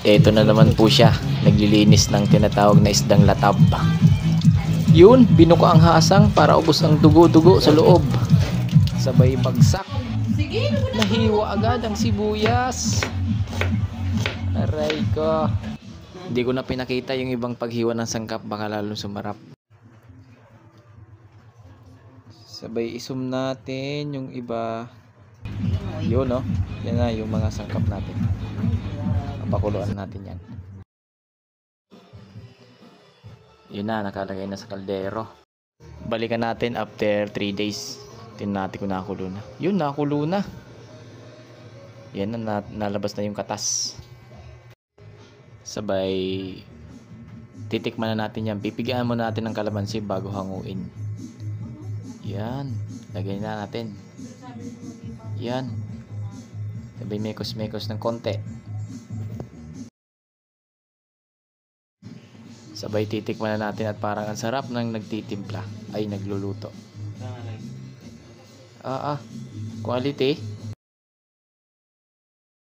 Ito na naman po siya, naglilinis ng tinatawag na isdang latab. Yun, binuka ang hasang para ubos ang dugo-dugo sa loob. Sabay bagsak. Nahiwa agad ang sibuyas. Aray ko. Hindi ko na pinakita yung ibang paghiwa ng sangkap, baka lalo sumarap. Sabay isum natin yung iba. Yun, no? Yan na yung mga sangkap natin. Papakuluan natin yan. Yun na, nakalagay na sa kaldero. Balikan natin after 3 days. Tingnan natin kung nakakulo na. Yun, nakakulo na. Yan na, nalabas na yung katas. Sabay titikman na natin yan. Pipigaan muna natin ng kalamansi bago hanguin. Yan, lagay na natin. Yan. Sabay mekos-mekos ng konti. Sabay titikman na natin at parang ang sarap ng nagtitimpla ay nagluluto. Quality.